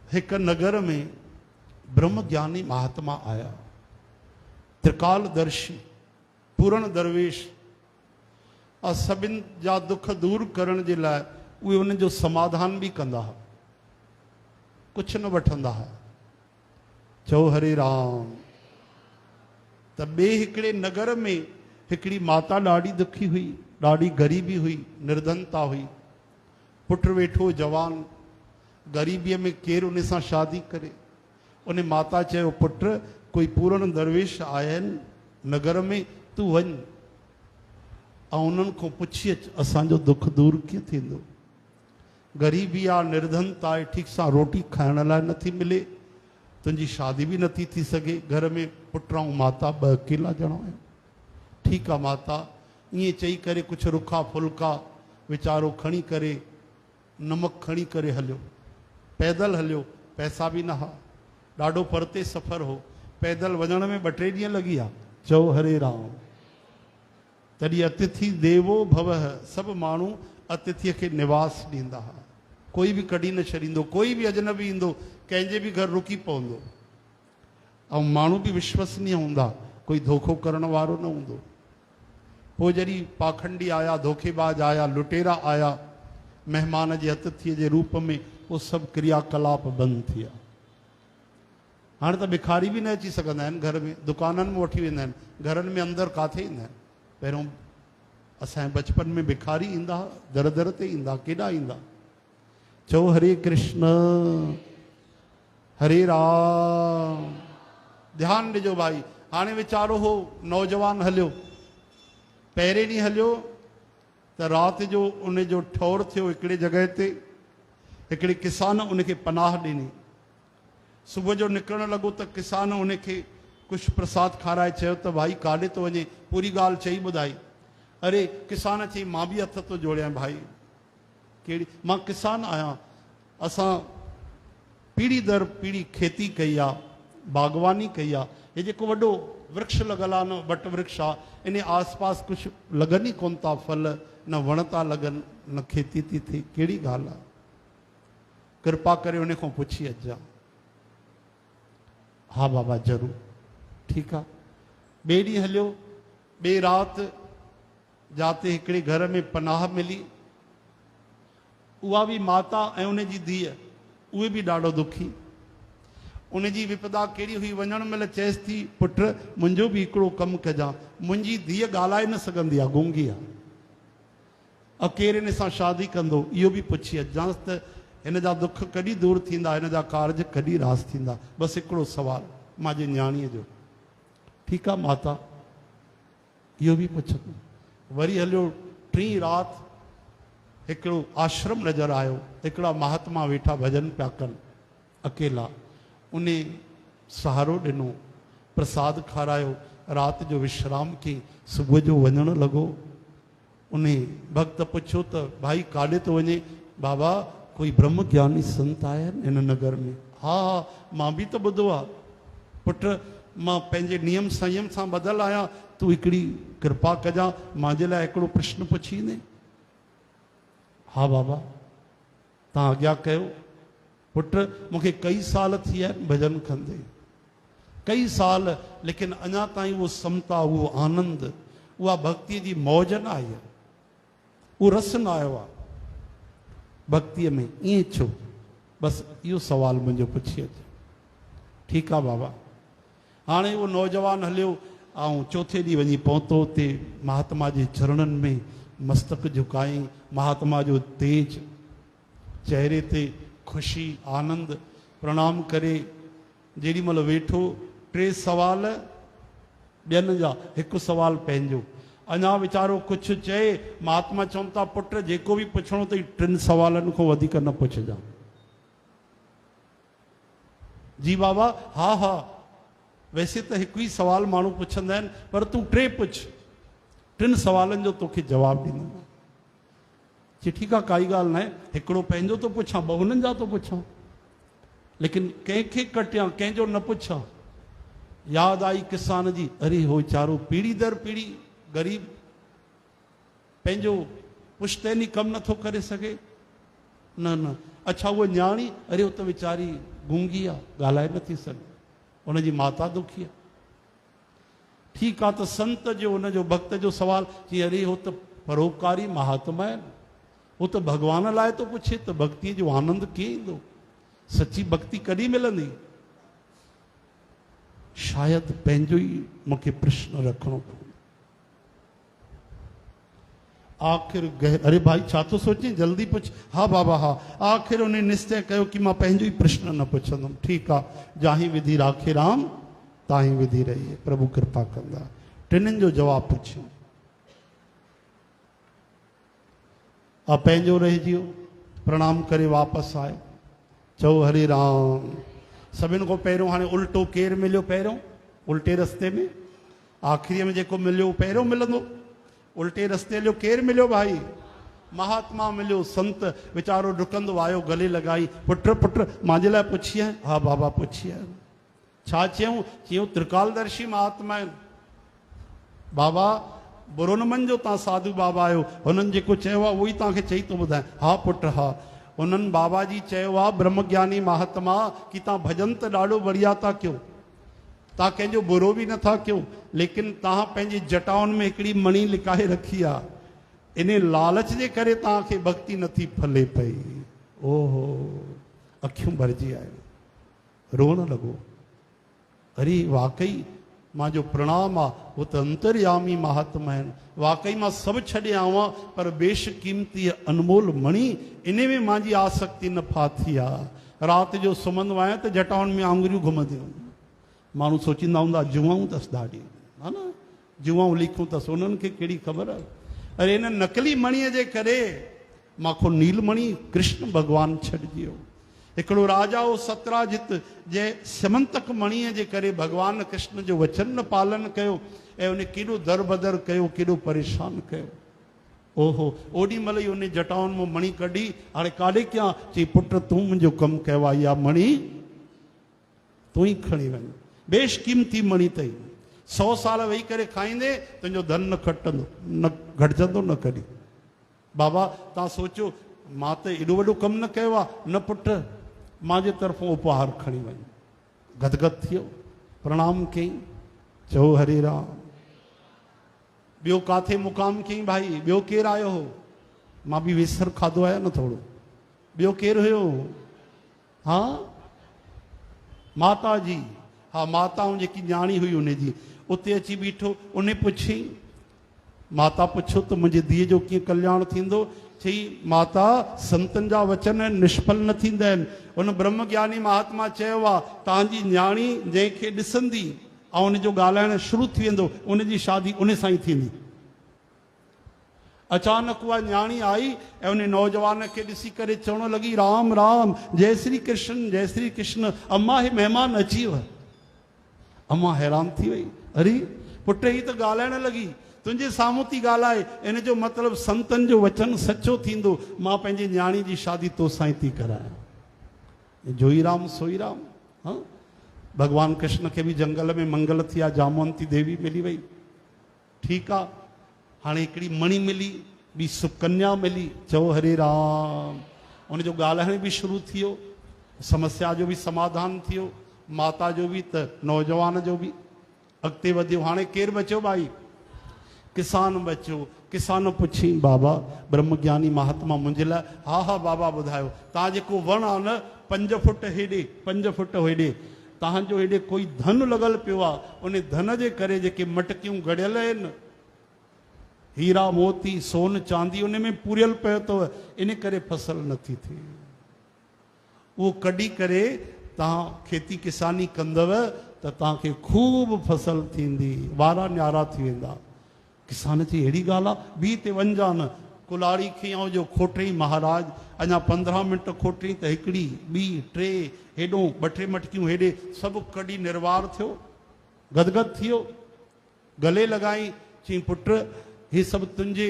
एक नगर में ब्रह्म ज्ञानी महात्मा आया, त्रिकालदर्शी पूर्ण दरवेश। और सभिन जा दुख दूर करण जे लाइ उहे उन जो समाधान भी कंदा, कुछ न वठंदा। चओ हरे राम। त ॿिए हिकिड़े नगर में हिकिड़ी माता ॾाढी दुखी हुई, ॾाढी ग़रीबी हुई, निर्धनता हुई। पुट वेठो जवान, ग़रीबीअ में केरु उन सां शादी करे। उन माता चयो, पुट कोई पूर्ण दरवेश आया आहिनि नगर में, तूं वञ ऐं उन्हनि खां पुछी अच असांजो दुख दूर कीअं थींदो। ग़रीबी आहे, निर्धनता आहे, ठीक सां रोटी खाइण लाइ नथी मिले, तुंहिंजी शादी भी नथी थी सघे, घर में पुट ऐं माता ॿ अकेला ॼणा आहिनि। ठीकु आहे माता, ईअं चई करे कुझु रुखा फुल्का वीचारो खणी करे, नमक खणी करे हलियो, पैदल हलियो, पैसा भी न हा, ॾाढो परते सफ़र हो, पैदल वञण में 2-3 ॾींहं लॻी विया। चओ हरे राम। तॾहिं अतिथि देवो भव, सभु माण्हू अतिथीअ खे निवास ॾींदा हुआ, कोई भी कढी न छॾींदो, कोई भी अजनबी ईंदो कंहिंजे भी घर रुकी पवंदो। ऐं माण्हू भी विश्वसनीय हूंदा, कोई धोखो करण वारो न हूंदो। पोइ जॾहिं पाखंडी आया, धोखेबाज आया, लुटेरा आया महिमान जे अतिथीअ जे रूप में, उहो सभु क्रियाकलाप बंदि थी विया। हाणे त भिखारी भी न अची सघंदा आहिनि घर में, दुकाननि में वठी वेंदा आहिनि, घरनि में अंदरि काथे ईंदा आहिनि। पहिरियों असांजे बचपन में भिखारी ईंदा, दर दर ते ईंदा, केॾा ईंदा। चओ हरे कृष्ण हरे राम। ध्यानु ॾिजो भाई। हाणे वीचारो हो नौजवान हलियो, पहिरें ॾींहुं हलियो त राति जो उन जो ठौर थियो हिकिड़े जॻह ते, हिकिड़े किसान उनखे पनाह ॾिनी। सुबुह जो निकिरणु लॻो त किसान उनखे कुझु प्रसाद खाराए, चयो त भाई काॾे थो वञे, पूरी ॻाल्हि चई ॿुधाई। अरे किसान चई, मां भी हथ थो जोड़ियां भाई, कहिड़ी, मां किसान आहियां, असां पीढ़ी दर पीढ़ी खेती कई आहे, बागवानी कई आहे, हे जेको वॾो वृक्ष लॻल आहे न, वट वृक्ष आहे, इन आस पास कुझु लॻनि ई कोन था फल, न वण था लॻनि, न खेती थी थिए, कहिड़ी ॻाल्हि आहे। कृपा करे उन खां पुछी अचिजां। हा बाबा ज़रूरु, ठीकु आहे। ॿिए ॾींहुं हलियो, ॿिए राति जाते हिकिड़े घर में पनाह मिली। उहा भी माता ऐं उन जी धीअ, उहे भी ॾाढो दुखी। उन जी विपदा कहिड़ी हुई, वञण महिल चएसि थी, पुट मुंहिंजो भी हिकिड़ो कमु कजां, मुंहिंजी धीअ ॻाल्हाए न सघंदी आहे, गूंगी आहे, ऐं केरु हिन सां शादी कंदो, इहो भी पुछी अचिजांसि त हिन जा दुख कॾहिं दूर थींदा, हिन जा कार्ज कॾहिं रास थींदा। बसि हिकिड़ो सुवालु मुंहिंजे न्याणीअ जो। ठीकु आहे माता, इहो भी पुछंदो। वरी हलियो, टीं राति हिकिड़ो आश्रम नज़र आयो, हिकिड़ा महात्मा वेठा भजन पिया कनि अकेला। उन सहारो ॾिनो, प्रसाद खारायो, राति जो विश्राम कई, सुबुह जो वञणु लॻो। उन भक्त पुछियो त भाई काॾे थो वञे? बाबा कोई ब्रह्म ज्ञानी संत आया आहिनि इन नगर में। हा हा, मां भी त ॿुधो आहे। पुट मां पंहिंजे नियम संयम सां ॿधल आहियां, तूं हिकिड़ी कृपा कजां, मुंहिंजे लाइ हिकिड़ो प्रश्न पुछी ईंदे। हा बाबा तव्हां आज्ञा कयो। पुट मूंखे कई साल थी विया आहिनि भॼन कंदे, कई साल, लेकिन अञा ताईं उहो समता, उहो आनंद, उहा भक्तीअ जी मौज न आई आहे, उहो रस न आयो आहे भक्तीअ में। ईअं छो? बसि इहो सुवालु मुंहिंजो पुछी अचु। ठीकु आहे बाबा। हाणे उहो नौजवान हलियो ऐं चौथे ॾींहुं वञी पहुतो उते, महात्मा जे चरणनि में मस्तक झुकाई, महात्मा जो तेज, चेहरे ते ख़ुशी, आनंद, प्रणाम करे जेॾी महिल वेठो, 3 सवाल ॿियनि जा, हिकु सवालु पंहिंजो। अञा वीचारो कुझु चए, महात्मा चवनि था, पुट जेको भी पुछणो अथई 3 सवालनि खां वधीक न पुछजां। जी बाबा, हा हा, वैसे त हिकु ई सवाल माण्हू पुछंदा आहिनि, पर तूं 3 पुछ, 3 सवालनि जो तोखे जवाबु ॾींदुमि। चई ठीकु आहे, काई ॻाल्हि न आहे, हिकिड़ो पंहिंजो थो पुछां, ॿ हुननि जा थो पुछां, लेकिन कंहिंखे कटियां, कंहिंजो न पुछां। यादि आई किसान जी, अरे हो वीचारो पीढ़ी दर पीढ़ी ग़रीब, पंहिंजो पुश्तैनी कमु नथो करे सघे। न न, अच्छा उहा न्याणी, अरे हो त वीचारी गूंगी आहे, ॻाल्हाए नथी सघे, उनजी माता दुखी आहे। ठीकु आहे, त संत जो उनजो भक्त जो सवाल कि अरे हो त परोपकारी महात्मा आहिनि, वो तो भगवान लाइ तो पुछे, त भक्ति जो आनंद कीअं ईंदो, सची भक्ति कॾहिं मिलंदी? शायदि पंहिंजो ई मूंखे प्रश्न रखणो पवंदो। आखिर अरे भाई छा थो सोचे, जल्दी पुछ। हाँ बाबा हाँ। आखिर उन्हें निश्चय कयो कि मां पंहिंजो ई प्रश्न न पुछंदुमि। ठीकु आहे, जाही विधि राखे राम ताही विधि रही, प्रभु कृपा कंदा। टिनिनि जो जवाबु पुछियो, आ पंहिंजो रहिजी वियो, प्रणाम करे वापसि आयो, चओ हरे राम। सभिनि खां पहिरियों हाणे उल्टो केरु मिलियो? पहिरियों उल्टे रस्ते में, आख़िरीअ में जेको मिलियो पहिरियों मिलंदो। उल्टे रस्ते जो केरु मिलियो भाई? महात्मा मिलियो, संत वीचारो डुकंदो आयो, गले लॻाई, पुट पुट मुंहिंजे लाइ पुछी आहे? हा बाबा पुछी आहे। छा चयूं? चयूं त्रिकालदर्शी महात्मा आहिनि। बाबा बुरो न मञिजो, तव्हां साधु बाबा आहियो, हुननि जेको चयो आहे उहो ई तव्हांखे चई थो ॿुधायां। हा पुट हा, उन्हनि बाबा जी चयो आहे ब्रह्मज्ञानी महात्मा कि तव्हां भजन त ॾाढो बढ़िया था कयो, तव्हां कंहिंजो बुरो बि नथा कयो, लेकिन तव्हां पंहिंजी जटाउनि में हिकिड़ी मणी लिकाए रखी आहे, इन लालच जे करे तव्हांखे भक्ति नथी फले पई। ओहो, अखियूं भरिजी आयूं, रोअण लॻो। अरे वाकई मां जो प्रणाम आहे, वो त अंतर्यामी महात्मा आहिनि। वाकई मां सभु छॾे आयो आहियां, पर बेशकीमती अनमोल मणी इन में मुंहिंजी आसक्ति न फाथी आहे। राति जो सुम्हंदो आहियां त जटाउनि में आङुरियूं घुमंदियूं। माण्हू सोचींदा हूंदा जुआऊं अथसि ॾाढी, हा न, जुआऊं लिखूं अथसि, उन्हनि खे कहिड़ी ख़बर आहे। अरे इन नकली मणीअ जे करे माखो नीलमणी कृष्ण भॻवानु छॾिजी वियो। हिकिड़ो राजा हो सतराजित, जंहिं समंतक मणीअ जे करे भॻवान कृष्ण जो वचन न पालन कयो ऐं उन केॾो दर बदर कयो, केॾो परेशान कयो। ओहो, ओॾी महिल ई उन जटाउनि मां मणी कढी, हाणे काॾे कयां? चई पुट तूं मुंहिंजो कमु कयो आहे, इहा मणी तूं ई खणी वञ। बेशकीमती मणी अथई, 100 साल वेही करे खाईंदे तुंहिंजो धन न खटंदो, न घटिजंदो न कॾहिं। बाबा तव्हां सोचो, मां त एॾो वॾो कमु न कयो आहे। न पुट, मुंहिंजे तरफ़ां उपहार खणी वञ। गदगद थियो, प्रणाम कयईं, चओ हरे राम। ॿियो काथे मुक़ाम कयईं भाई? ॿियो केरु आयो हो? मां बि वेसर खाधो आहियां न थोरो। ॿियो केरु हुयो? हा माता जी। हा, माताऊं जेकी न्याणी हुई उनजी उते अची बीठो। उन पुछी, माता पुछो त मुंहिंजी धीअ जो कीअं कल्याण थींदो? चई माता संतनि जा वचन निष्फल न थींदा आहिनि। उन ब्रह्मज्ञानी महात्मा चयो आहे तव्हांजी न्याणी जंहिंखे ॾिसंदी ऐं उनजो ॻाल्हाइण शुरू थी वेंदो, उनजी शादी उन सां ई थींदी। अचानक उहा न्याणी आई ऐं उन नौजवान खे ॾिसी करे चवण लॻी, राम राम, जय श्री कृष्ण, जय श्री कृष्ण। अम्मा हे महिमान अची वियो। अम्मा हैरान थी वई, अरे पुट ही त ॻाल्हाइण लॻी, तुंहिंजे साम्हूं थी ॻाल्हाए, इन जो मतिलबु संतनि जो वचन सचो थींदो। मां पंहिंजी न्याणी जी शादी तोसां ई थी करायां। जोई राम सोई राम। हाँ, भगवान कृष्ण के भी जंगल में मंगल थिया, जामवंती देवी मिली वई। ठीक आहे, हाणे हिकिड़ी मणी मिली, ॿी सुकन्या मिली। चओ हरे राम। उनजो ॻाल्हाइण भी शुरू थियो, समस्या जो भी समाधान थियो, माता जो भी त नौजवान जो भी। अॻिते वधियो। हाणे केरु बचियो भाई? किसान बचियो। किसान पुछी, बाबा ब्रह्मज्ञानी महात्मा मुंहिंजे लाइ? हा हा बाबा ॿुधायो। तव्हां जेको वण आहे न, 5 फुट हेॾे 5 फुट हेॾे, तव्हांजो हेॾे कोई धन लॻल पियो आहे, उन धन जे करे जेके मटकियूं गड़ियल आहिनि, हीरा मोती सोन चांदी उन में पूरियल पियो अथव, इन करे फसल नथी थिए। उहो कढी करे तव्हां खेती किसानी कंदव त तव्हांखे खूब फसल थींदी, वारा न्यारा थी वेंदा। किसान जी अहिड़ी ॻाल्हि आहे, ॿी ते वञा न। कुलाड़ी खईं जो खोटई महाराज, अञा 15 मिंट खोटई त हिकिड़ी ॿी टे हेॾो 2-3 मटकियूं हेॾे, सभु कढी निर्वार थियो, गदगद थियो, गले लॻाई। चई पुट हे सभु तुंहिंजे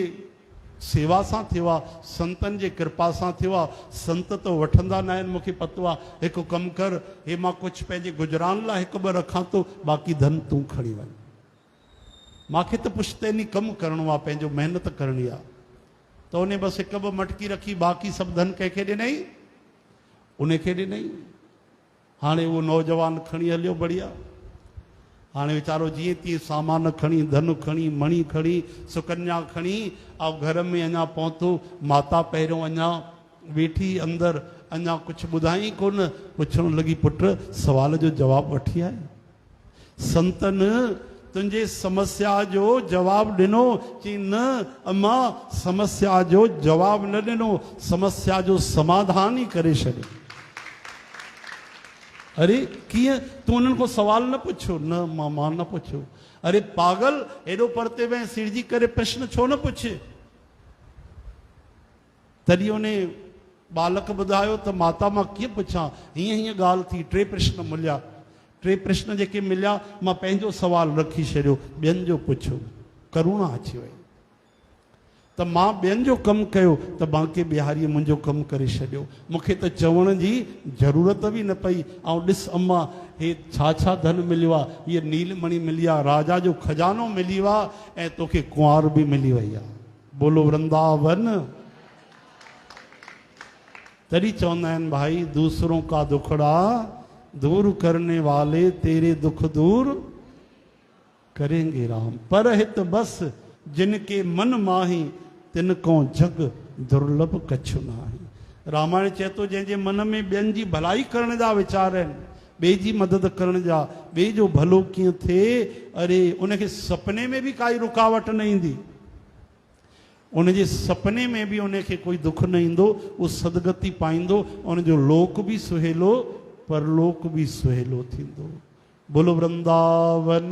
सेवा सां थियो आहे, संतनि जे कृपा सां थियो आहे। संत त वठंदा न आहिनि, मूंखे पतो आहे। हिकु कमु कर, हे मां कुझु पंहिंजे गुजरान लाइ 1-2 रखां थो, बाक़ी धन तूं खणी वञ। मूंखे त पुश्तैनी कमु करिणो आहे, पंहिंजो महिनत करणी आहे। त उन बसि 1-2 मटकी रखी, बाक़ी सभु धन कंहिंखे ॾिनई? उनखे ॾिनई। हाणे वो नौजवान खणी हलियो बढ़िया। हाणे वीचारो जीअं तीअं सामान खणी, धन खणी, मणी खणी, सुकन्या खणी ऐं घर में अञा पहुतो। माता पहिरियों अञा वेठी अंदर, अञा कुछ ॿुधाई कोन। पुछण लगी, पुट सवाल जो जवाब वठी आए? संतन तुंहिंजे समस्या जो जवाब ॾिनो कि न अम्मा, समस्या जो जवाब न ॾिनो, समस्या जो समाधान ही करे छॾियो। अरे कीअं? तू उन्हनि को सवाल न पुछो? न मां न पुछो। अरे पागल, एॾो परते में सिरजी करे प्रश्न छो न पुछे? तॾहिं उन बालक ॿुधायो त माता मां कीअं पुछां, हीअं हीअं ॻाल्हि थी, 3 प्रश्न मिलिया। 3 प्रश्न जेके मिलिया मां पंहिंजो सवाल रखी छॾियो, ॿियनि जो पुछो। करुणा अची वई त मां ॿियनि जो कमु कयो त बांके बिहारीअ मुंहिंजो कमु करे छॾियो। मूंखे त चवण जी ज़रूरत बि न पई। ऐं ॾिस अम्मा, हे छा छा धन मिलियो आहे, हीअ नीलमणी मिली आहे, राजा जो खजानो मिली आहे, ऐं तोखे कुंवार बि मिली वई आहे। बोलो वृंदावन। तॾहिं चवंदा आहिनि भाई, दूसरों का दुखड़ा दूर करने वाले तेरे दुख दूर करेंगे राम। पर हित बस जिनके मन माही, तिनको जग दुर्लभ कछु नाही। रामायण चए थो, जंहिंजे मन में ॿियनि जी भलाई करण जा वीचार आहिनि, ॿिए जी मदद करण जा, ॿिए जो भलो कीअं थिए, अरे उनखे सपने में बि काई रुकावट न ईंदी। उनजे सपने में भी उनखे कोई दुख न ईंदो। उहो सदगति पाईंदो। उनजो लोक भी सुहेलो, परलोक भी सुहेलो थींदो। बोलो वृंदावन।